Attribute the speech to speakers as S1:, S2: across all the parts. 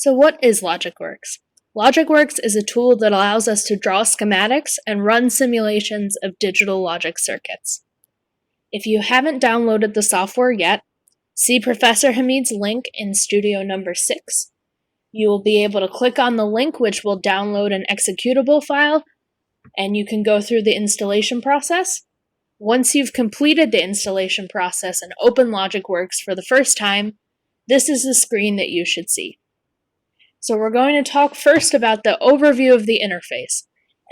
S1: So what is LogicWorks? LogicWorks is a tool that allows us to draw schematics and run simulations of digital logic circuits. If you haven't downloaded the software yet, see Professor Hamid's link in Studio number 6. You will be able to click on the link, which will download an executable file, and you can go through the installation process. Once you've completed the installation process and open LogicWorks for the first time, this is the screen that you should see. So we're going to talk first about the overview of the interface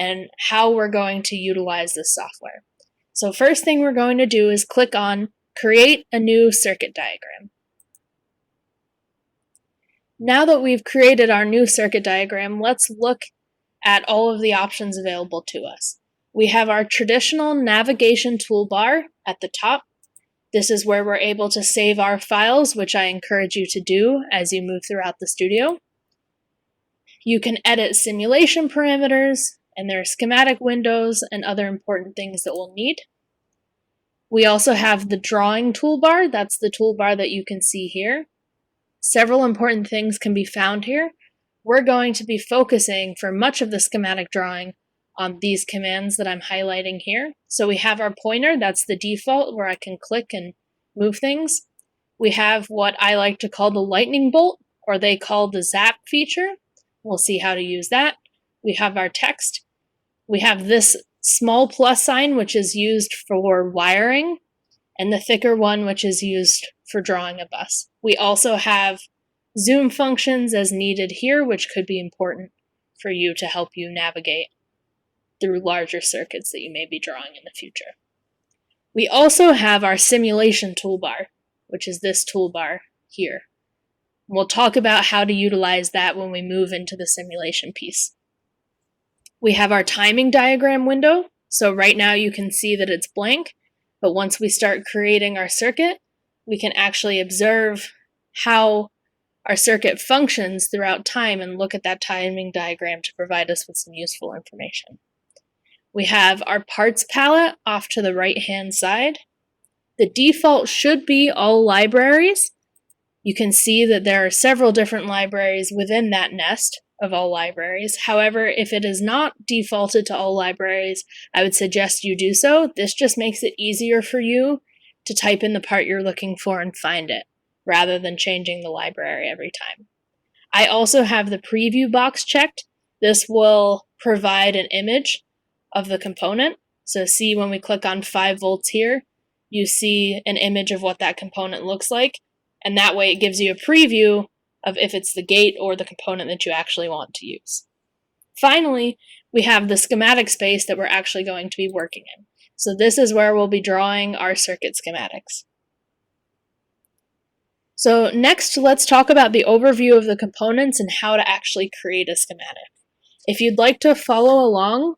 S1: and how we're going to utilize this software. So first thing we're going to do is click on Create a New Circuit Diagram. Now that we've created our new circuit diagram, let's look at all of the options available to us. We have our traditional navigation toolbar at the top. This is where we're able to save our files, which I encourage you to do as you move throughout the studio. You can edit simulation parameters, and there are schematic windows and other important things that we'll need. We also have the drawing toolbar. That's the toolbar that you can see here. Several important things can be found here. We're going to be focusing for much of the schematic drawing on these commands that I'm highlighting here. So we have our pointer, that's the default where I can click and move things. We have what I like to call the lightning bolt, or they call the zap feature. We'll see how to use that. We have our text. We have this small plus sign, which is used for wiring, and the thicker one, which is used for drawing a bus. We also have zoom functions as needed here, which could be important for you to help you navigate through larger circuits that you may be drawing in the future. We also have our simulation toolbar, which is this toolbar here. We'll talk about how to utilize that when we move into the simulation piece. We have our timing diagram window. So right now you can see that it's blank, but once we start creating our circuit, we can actually observe how our circuit functions throughout time and look at that timing diagram to provide us with some useful information. We have our parts palette off to the right-hand side. The default should be all libraries. You can see that there are several different libraries within that nest of all libraries. However, if it is not defaulted to all libraries, I would suggest you do so. This just makes it easier for you to type in the part you're looking for and find it, rather than changing the library every time. I also have the preview box checked. This will provide an image of the component. So see when we click on 5 volts here, you see an image of what that component looks like. And that way it gives you a preview of if it's the gate or the component that you actually want to use. Finally, we have the schematic space that we're actually going to be working in. So this is where we'll be drawing our circuit schematics. So next, let's talk about the overview of the components and how to actually create a schematic. If you'd like to follow along,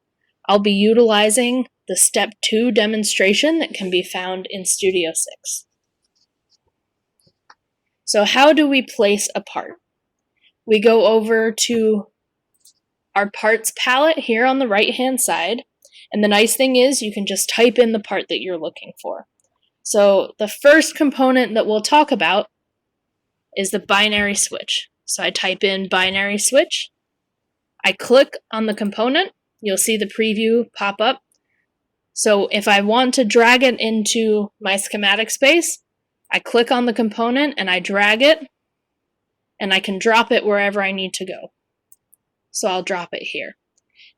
S1: I'll be utilizing the Step 2 demonstration that can be found in Studio 6. So how do we place a part? We go over to our parts palette here on the right-hand side, and the nice thing is you can just type in the part that you're looking for. So the first component that we'll talk about is the binary switch. So I type in binary switch, I click on the component, you'll see the preview pop up. So if I want to drag it into my schematic space, I click on the component and I drag it, and I can drop it wherever I need to go. So I'll drop it here.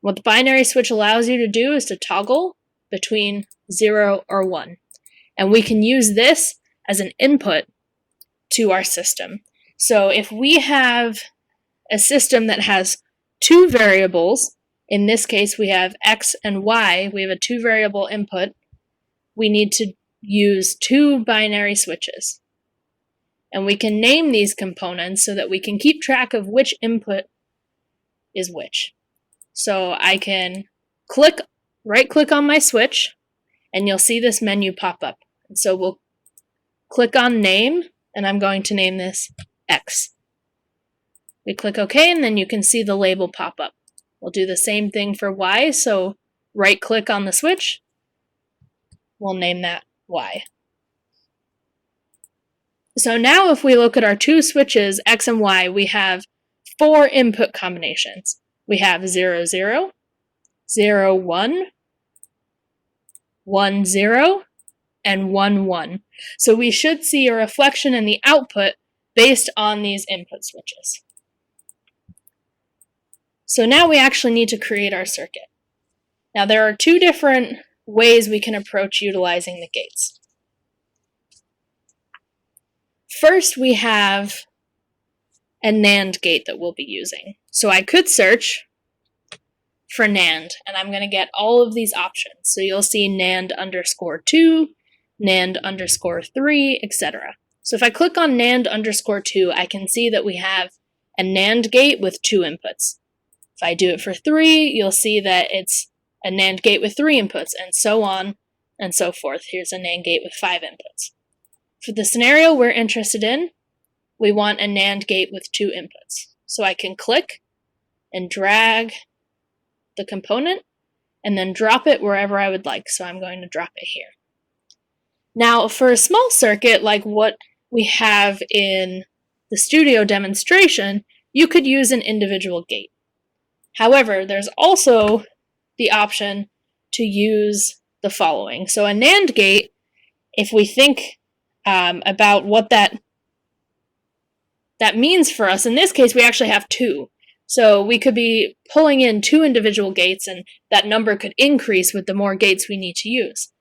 S1: What the binary switch allows you to do is to toggle between 0 or 1. And we can use this as an input to our system. So if we have a system that has 2 variables, in this case we have X and Y, we have a 2 variable input, we need to use 2 binary switches. And we can name these components so that we can keep track of which input is which. So I can right click on my switch, and you'll see this menu pop up. And so we'll click on name, and I'm going to name this X. We click OK, and then you can see the label pop up. We'll do the same thing for Y, so right click on the switch, we'll name that Y. So now if we look at our 2 switches, X and Y, we have 4 input combinations. We have 0, 0, 0, 1, 1, 0, and 1, 1. So we should see a reflection in the output based on these input switches. So now we actually need to create our circuit. Now there are 2 different ways we can approach utilizing the gates. First, we have a NAND gate that we'll be using. So I could search for NAND, and I'm going to get all of these options. So you'll see NAND underscore 2, NAND underscore 3, etc. So if I click on NAND underscore 2, I can see that we have a NAND gate with 2 inputs. If I do it for 3, you'll see that it's a NAND gate with 3 inputs, and so on and so forth. Here's a NAND gate with 5 inputs. For the scenario we're interested in, we want a NAND gate with 2 inputs. So I can click and drag the component and then drop it wherever I would like. So I'm going to drop it here. Now, for a small circuit like what we have in the studio demonstration, you could use an individual gate. However, there's also the option to use the following. So a NAND gate, if we think about what that means for us, in this case we actually have 2. So we could be pulling in 2 individual gates, and that number could increase with the more gates we need to use.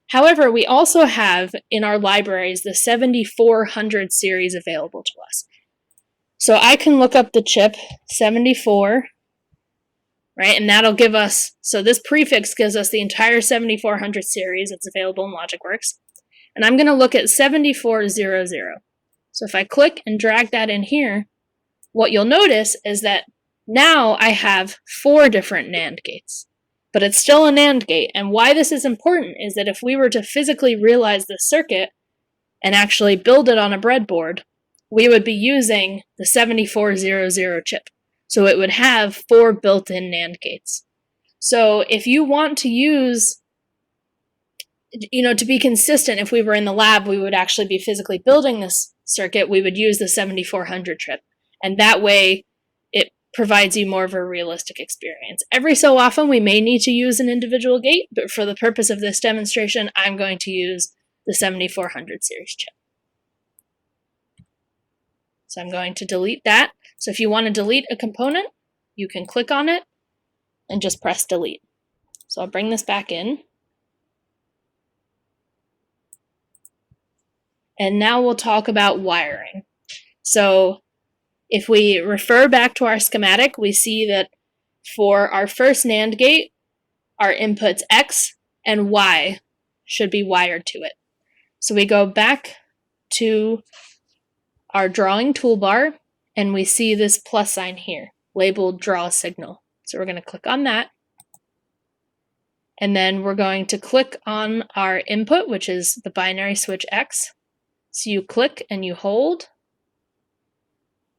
S1: However, we also have in our libraries the 7400 series available to us. So I can look up the chip 74, right, and that'll give us, so this prefix gives us the entire 7400 series that's available in LogicWorks. And I'm going to look at 7400. So if I click and drag that in here, what you'll notice is that now I have 4 different NAND gates. But it's still a NAND gate, and why this is important is that if we were to physically realize this circuit and actually build it on a breadboard, we would be using the 7400 chip. So it would have 4 built-in NAND gates. So if you want to use, to be consistent, if we were in the lab, we would actually be physically building this circuit, we would use the 7400 chip. And that way, it provides you more of a realistic experience. Every so often, we may need to use an individual gate, but for the purpose of this demonstration, I'm going to use the 7400 series chip. So I'm going to delete that. So if you want to delete a component, you can click on it and just press delete. So I'll bring this back in. And now we'll talk about wiring. So if we refer back to our schematic, we see that for our first NAND gate, our inputs X and Y should be wired to it. So we go back to our drawing toolbar, and we see this plus sign here, labeled draw signal. So we're going to click on that. And then we're going to click on our input, which is the binary switch X. So you click and you hold,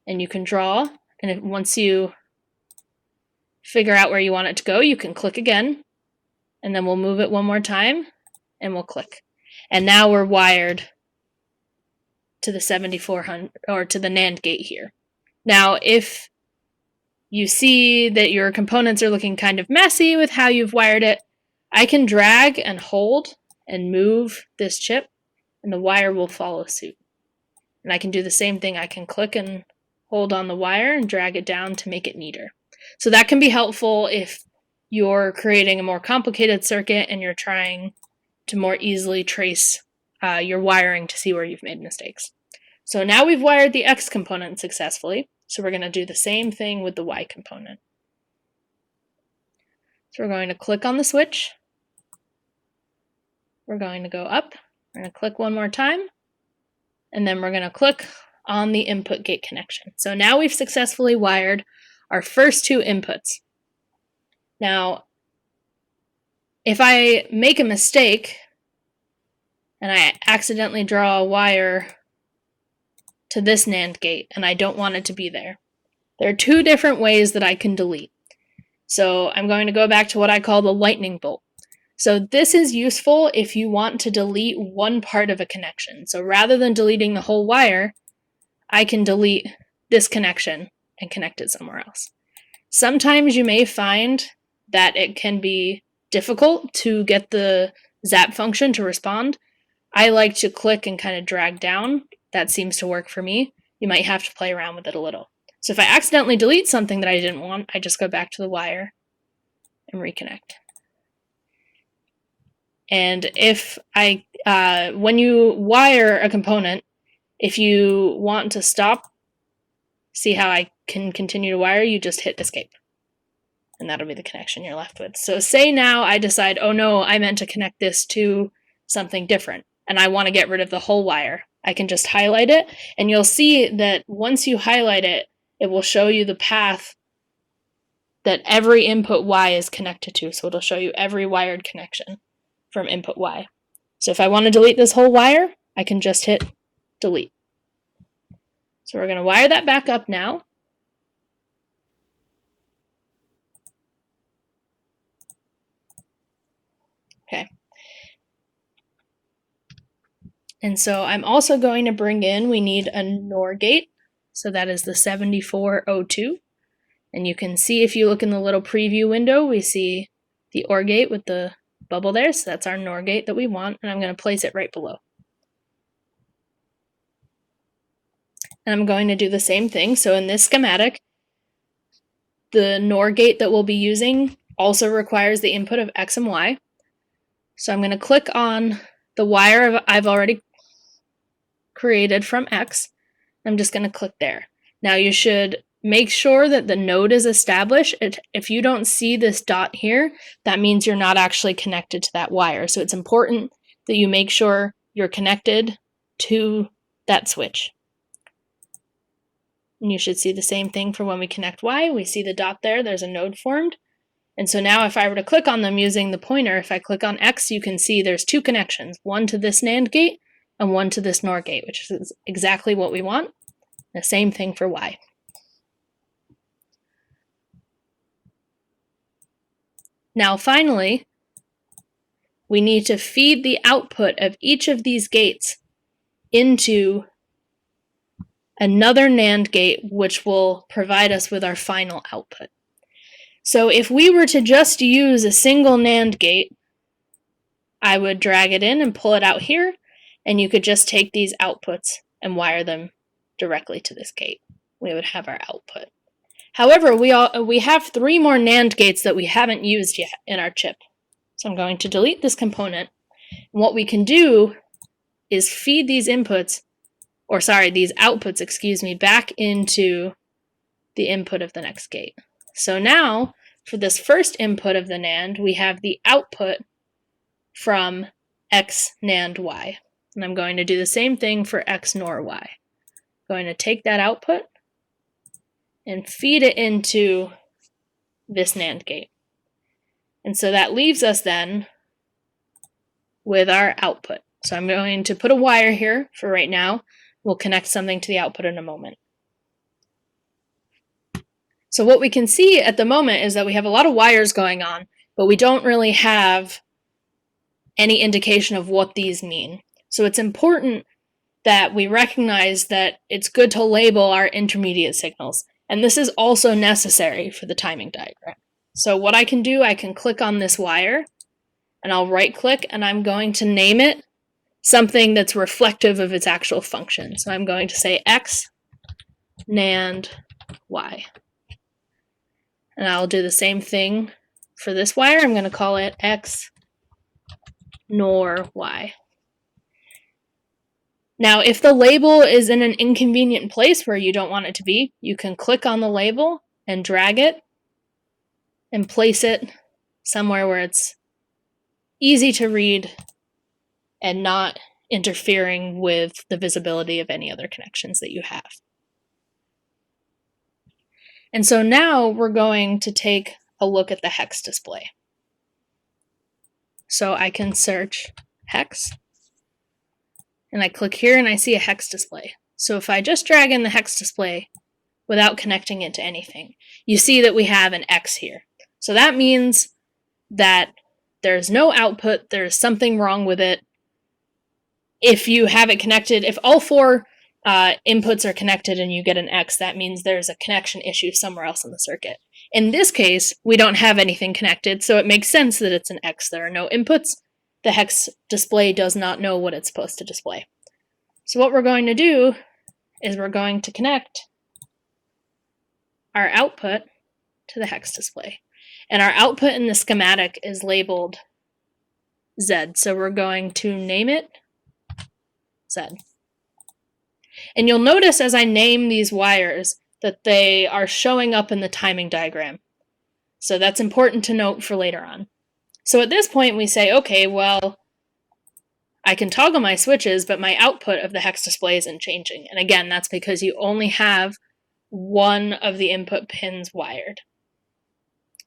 S1: and you can draw, and once you figure out where you want it to go, you can click again, and then we'll move it one more time, and we'll click. And now we're wired to the 7400, or to the NAND gate here. Now, if you see that your components are looking kind of messy with how you've wired it, I can drag and hold and move this chip, and the wire will follow suit. And I can do the same thing. I can click and hold on the wire and drag it down to make it neater. So that can be helpful if you're creating a more complicated circuit and you're trying to more easily trace your wiring to see where you've made mistakes. So now we've wired the X component successfully, so we're going to do the same thing with the Y component. So we're going to click on the switch. We're going to go up. We're going to click one more time, and then we're going to click on the input gate connection. So now we've successfully wired our first 2 inputs. Now, if I make a mistake and I accidentally draw a wire to this NAND gate and I don't want it to be there, there are 2 different ways that I can delete. So I'm going to go back to what I call the lightning bolt. So this is useful if you want to delete one part of a connection. So rather than deleting the whole wire, I can delete this connection and connect it somewhere else. Sometimes you may find that it can be difficult to get the zap function to respond. I like to click and kind of drag down. That seems to work for me. You might have to play around with it a little. So if I accidentally delete something that I didn't want, I just go back to the wire and reconnect. And if when you wire a component, if you want to stop, see how I can continue to wire, you just hit escape. And that'll be the connection you're left with. So say now I decide, oh no, I meant to connect this to something different, and I want to get rid of the whole wire. I can just highlight it, and you'll see that once you highlight it, it will show you the path that every input Y is connected to. So it'll show you every wired connection from input Y. So if I want to delete this whole wire, I can just hit delete. So we're going to wire that back up now. Okay. And so I'm also going to bring in, we need a NOR gate. So that is the 7402. And you can see if you look in the little preview window, we see the OR gate with the bubble there. So that's our NOR gate that we want. And I'm going to place it right below. And I'm going to do the same thing. So in this schematic, the NOR gate that we'll be using also requires the input of X and Y. So I'm going to click on the wire I've already created from X. I'm just going to click there. Now you should make sure that the node is established. If you don't see this dot here, that means you're not actually connected to that wire. So it's important that you make sure you're connected to that switch. And you should see the same thing for when we connect Y. We see the dot there, there's a node formed. And so now if I were to click on them using the pointer, if I click on X, you can see there's two connections, one to this NAND gate and one to this NOR gate, which is exactly what we want. The same thing for Y. Now finally, we need to feed the output of each of these gates into another NAND gate, which will provide us with our final output. So if we were to just use a single NAND gate, I would drag it in and pull it out here, and you could just take these outputs and wire them directly to this gate. We would have our output. However, we have 3 more NAND gates that we haven't used yet in our chip. So I'm going to delete this component. And what we can do is feed these outputs, back into the input of the next gate. So now, for this first input of the NAND, we have the output from X NAND Y. And I'm going to do the same thing for X NOR Y. I'm going to take that output and feed it into this NAND gate. And so that leaves us then with our output. So I'm going to put a wire here for right now. We'll connect something to the output in a moment. So what we can see at the moment is that we have a lot of wires going on, but we don't really have any indication of what these mean. So it's important that we recognize that it's good to label our intermediate signals. And this is also necessary for the timing diagram. So what I can do, I can click on this wire, and I'll right click, and I'm going to name it something that's reflective of its actual function. So I'm going to say X NAND Y. And I'll do the same thing for this wire. I'm going to call it X NOR Y. Now, if the label is in an inconvenient place where you don't want it to be, you can click on the label and drag it and place it somewhere where it's easy to read and not interfering with the visibility of any other connections that you have. And so now we're going to take a look at the hex display. So I can search hex, and I click here and I see a hex display. So if I just drag in the hex display without connecting it to anything, you see that we have an X here. So that means that there's no output, there's something wrong with it. If you have it connected, if all 4 inputs are connected and you get an X, that means there's a connection issue somewhere else in the circuit. In this case, we don't have anything connected, so it makes sense that it's an X. There are no inputs. The hex display does not know what it's supposed to display. So what we're going to do is we're going to connect our output to the hex display. And our output in the schematic is labeled Z, so we're going to name it Z. And you'll notice as I name these wires that they are showing up in the timing diagram. So that's important to note for later on. So at this point we say, okay, well, I can toggle my switches, but my output of the hex display isn't changing. And again, that's because you only have one of the input pins wired.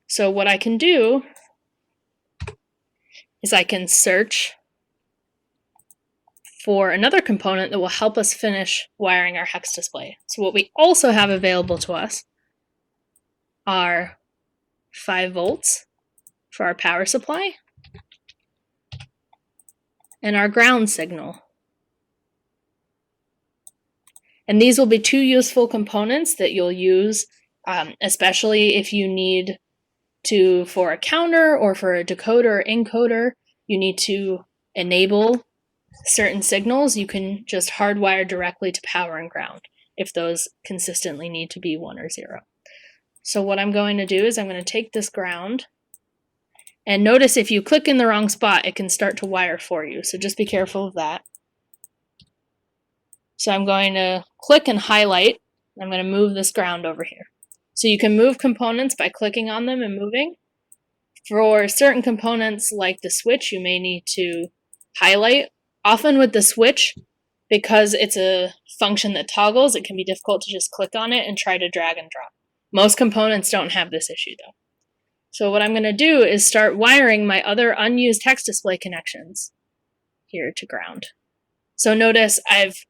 S1: So what I can do is I can search for another component that will help us finish wiring our hex display. So what we also have available to us are 5 volts for our power supply and our ground signal. And these will be 2 useful components that you'll use, especially if you need to, for a counter or for a decoder or encoder, you need to enable certain signals. You can just hardwire directly to power and ground if those consistently need to be 1 or 0. So what I'm going to do is I'm going to take this ground, and notice if you click in the wrong spot, it can start to wire for you. So just be careful of that. So I'm going to click and highlight. I'm going to move this ground over here. So you can move components by clicking on them and moving. For certain components like the switch, you may need to highlight. Often with the switch, because it's a function that toggles, it can be difficult to just click on it and try to drag and drop. Most components don't have this issue though. So what I'm going to do is start wiring my other unused hex display connections here to ground. So notice I've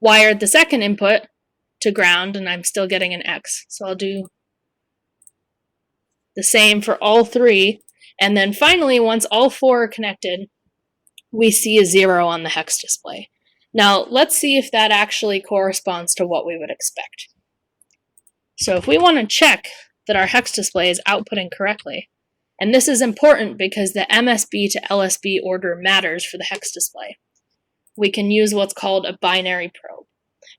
S1: wired the second input to ground and I'm still getting an X. So I'll do the same for all 3. And then finally, once all 4 are connected, we see a 0 on the hex display. Now let's see if that actually corresponds to what we would expect. So if we want to check that our hex display is outputting correctly, and this is important because the MSB to LSB order matters for the hex display, we can use what's called a binary probe.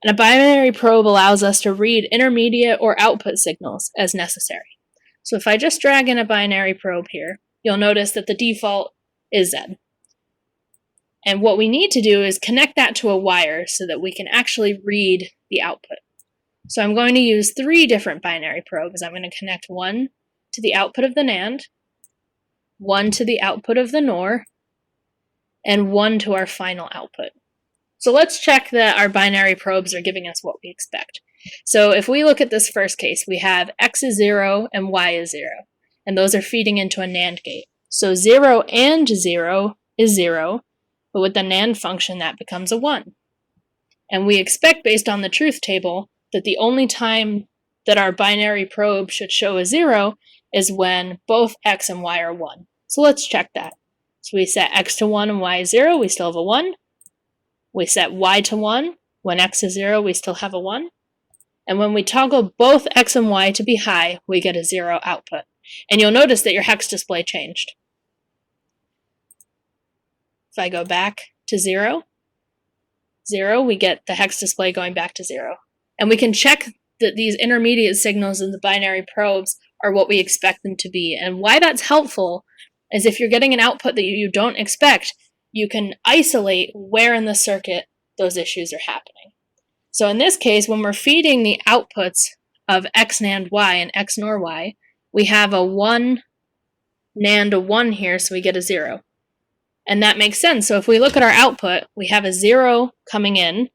S1: And a binary probe allows us to read intermediate or output signals as necessary. So if I just drag in a binary probe here, you'll notice that the default is Z. And what we need to do is connect that to a wire so that we can actually read the output. So I'm going to use 3 different binary probes. I'm going to connect one to the output of the NAND, one to the output of the NOR, and one to our final output. So let's check that our binary probes are giving us what we expect. So if we look at this first case, we have X is 0 and Y is 0, and those are feeding into a NAND gate. So 0 and 0 is 0, but with the NAND function that becomes a 1. And we expect, based on the truth table, that the only time that our binary probe should show a 0 is when both X and Y are 1. So let's check that. So we set X to 1 and Y is 0, we still have a 1. We set Y to 1, when X is 0, we still have a 1. And when we toggle both X and Y to be high, we get a 0 output. And you'll notice that your hex display changed. If I go back to 0, we get the hex display going back to 0. And we can check that these intermediate signals in the binary probes are what we expect them to be. And why that's helpful is if you're getting an output that you don't expect, you can isolate where in the circuit those issues are happening. So in this case, when we're feeding the outputs of X NAND Y and X NOR Y, we have a 1 NAND a 1 here, so we get a 0. And that makes sense. So if we look at our output, we have a 0 coming in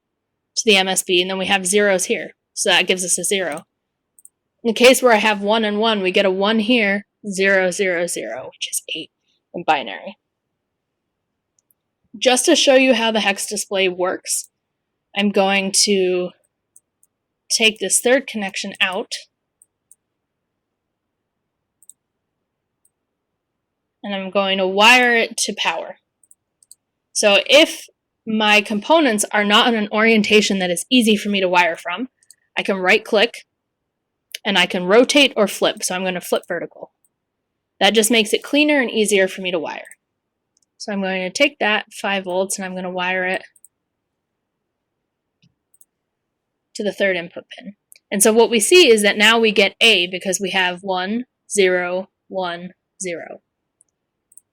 S1: to the MSB, and then we have zeros here. So that gives us a 0. In the case where I have 1 and 1, we get a 1 here, 0, 0, 0, which is 8 in binary. Just to show you how the hex display works, I'm going to take this third connection out, and I'm going to wire it to power. So if my components are not in an orientation that is easy for me to wire from, I can right click and I can rotate or flip. So I'm going to flip vertical. That just makes it cleaner and easier for me to wire. So I'm going to take that 5 volts and I'm going to wire it to the third input pin. And so what we see is that now we get A because we have 1, 0, 1, 0.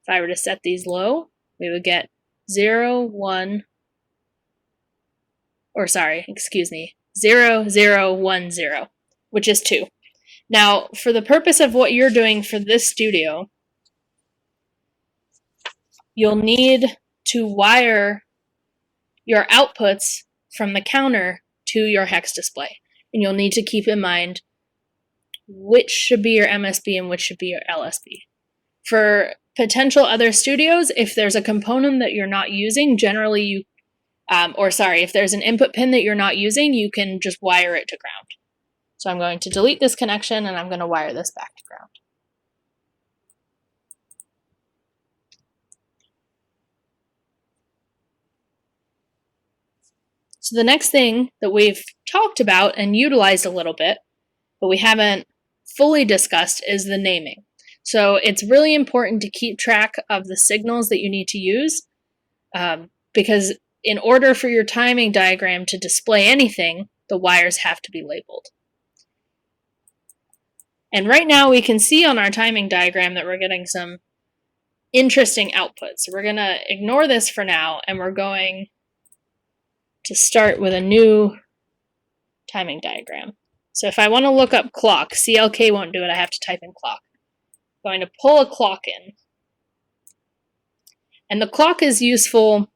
S1: If I were to set these low, we would get 0, 1, or sorry, excuse me, 0, 0, 1, 0, which is 2. Now, for the purpose of what you're doing for this studio, you'll need to wire your outputs from the counter to your hex display. And you'll need to keep in mind which should be your MSB and which should be your LSB. For potential other studios, if there's a component that you're not using, generally you, if there's an input pin that you're not using, you can just wire it to ground. So I'm going to delete this connection and I'm going to wire this back to ground. So the next thing that we've talked about and utilized a little bit, but we haven't fully discussed, is the naming. So it's really important to keep track of the signals that you need to use, because in order for your timing diagram to display anything, the wires have to be labeled. And right now we can see on our timing diagram that we're getting some interesting outputs. So we're going to ignore this for now, and we're going to start with a new timing diagram. So if I want to look up clock, CLK won't do it, I have to type in clock. I'm going to pull a clock in. And the clock is useful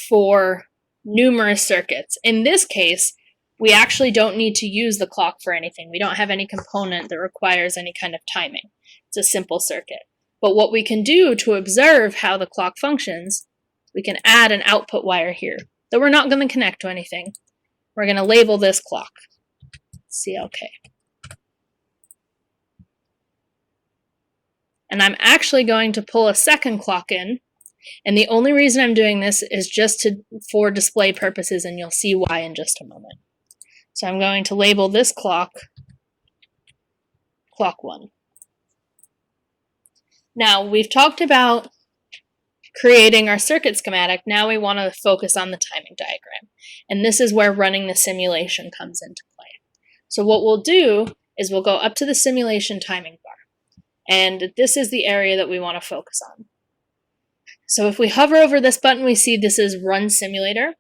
S1: for numerous circuits. In this case, we actually don't need to use the clock for anything. We don't have any component that requires any kind of timing. It's a simple circuit. But what we can do to observe how the clock functions, we can add an output wire here that we're not going to connect to anything. We're going to label this clock CLK. And I'm actually going to pull a second clock in. And the only reason I'm doing this is just for display purposes, and you'll see why in just a moment. So I'm going to label this clock clock 1. Now, we've talked about creating our circuit schematic. Now we want to focus on the timing diagram. And this is where running the simulation comes into play. So what we'll do is we'll go up to the simulation timing bar. And this is the area that we want to focus on. So if we hover over this button, we see this is Run Simulator.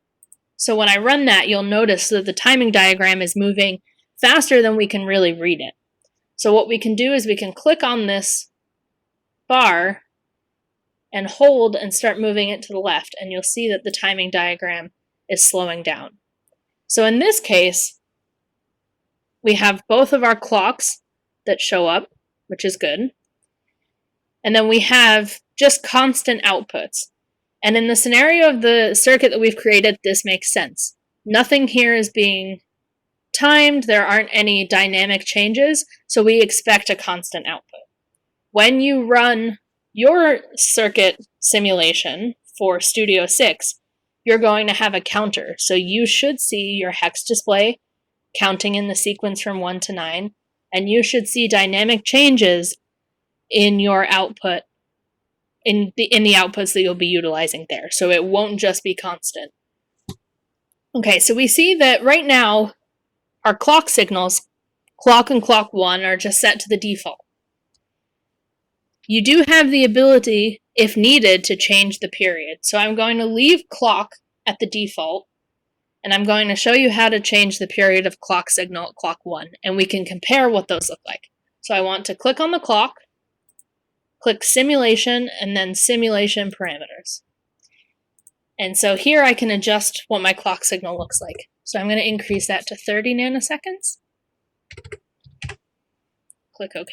S1: So when I run that, you'll notice that the timing diagram is moving faster than we can really read it. So what we can do is we can click on this bar and hold and start moving it to the left, and you'll see that the timing diagram is slowing down. So in this case, we have both of our clocks that show up, which is good. And then we have just constant outputs. And in the scenario of the circuit that we've created, this makes sense. Nothing here is being timed, there aren't any dynamic changes, so we expect a constant output. When you run your circuit simulation for Studio 6, you're going to have a counter. So you should see your hex display counting in the sequence from 1 to 9, and you should see dynamic changes in your output, in the outputs that you'll be utilizing there. So it won't just be constant. Okay, so we see that right now our clock signals, clock and clock 1, are just set to the default. You do have the ability, if needed, to change the period. So I'm going to leave clock at the default, and I'm going to show you how to change the period of clock signal at clock 1, and we can compare what those look like. So I want to click on the clock, click Simulation, and then Simulation Parameters. And so here I can adjust what my clock signal looks like. So I'm going to increase that to 30 nanoseconds. Click OK.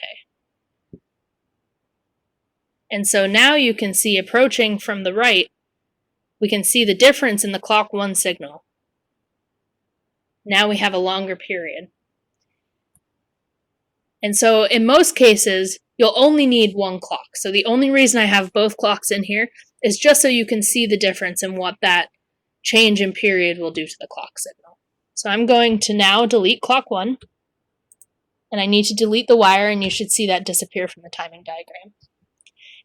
S1: And so now you can see, approaching from the right, we can see the difference in the clock 1 signal. Now we have a longer period. And so in most cases, you'll only need one clock. So the only reason I have both clocks in here is just so you can see the difference in what that change in period will do to the clock signal. So I'm going to now delete clock 1, and I need to delete the wire, and you should see that disappear from the timing diagram.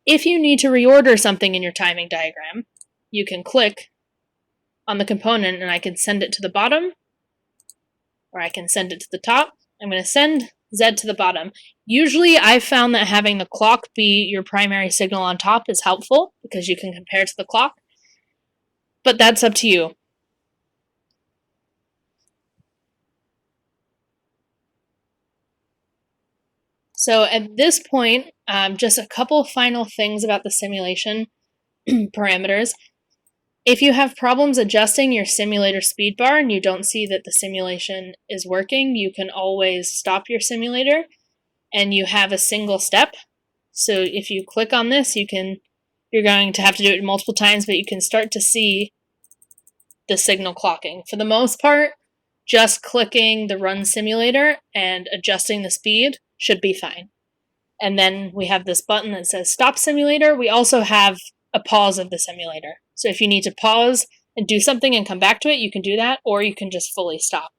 S1: If you need to reorder something in your timing diagram, you can click on the component and I can send it to the bottom, or I can send it to the top. I'm going to send Z to the bottom. Usually I've found that having the clock be your primary signal on top is helpful because you can compare to the clock, but that's up to you. So at this point, just a couple final things about the simulation parameters. If you have problems adjusting your simulator speed bar and you don't see that the simulation is working, you can always stop your simulator and you have a single step. So if you click on this, you're going to have to do it multiple times, but you can start to see the signal clocking. For the most part, just clicking the run simulator and adjusting the speed should be fine. And then we have this button that says stop simulator. We also have a pause of the simulator. So if you need to pause and do something and come back to it, you can do that, or you can just fully stop.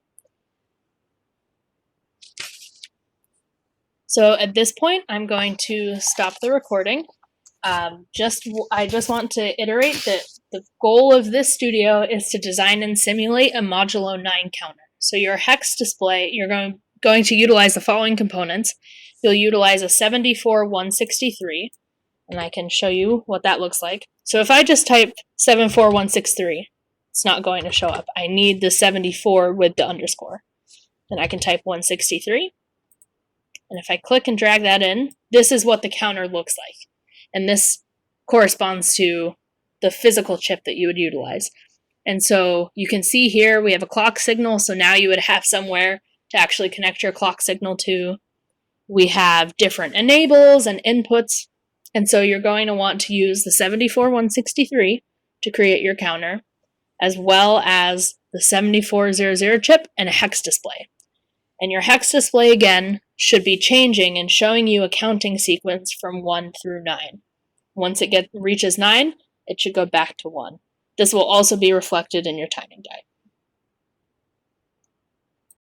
S1: So at this point, I'm going to stop the recording. I just want to iterate that the goal of this studio is to design and simulate a modulo 9 counter. So your Hex display, you're going to utilize the following components. You'll utilize a 74163, and I can show you what that looks like. So if I just type 74163, it's not going to show up. I need the 74 with the underscore. Then I can type 163. And if I click and drag that in, this is what the counter looks like. And this corresponds to the physical chip that you would utilize. And so you can see here we have a clock signal, so now you would have somewhere to actually connect your clock signal to. We have different enables and inputs, and so you're going to want to use the 74163 to create your counter, as well as the 7400 chip and a hex display. And your hex display, again, should be changing and showing you a counting sequence from 1 through 9. Once it reaches 9, it should go back to 1. This will also be reflected in your timing diagram.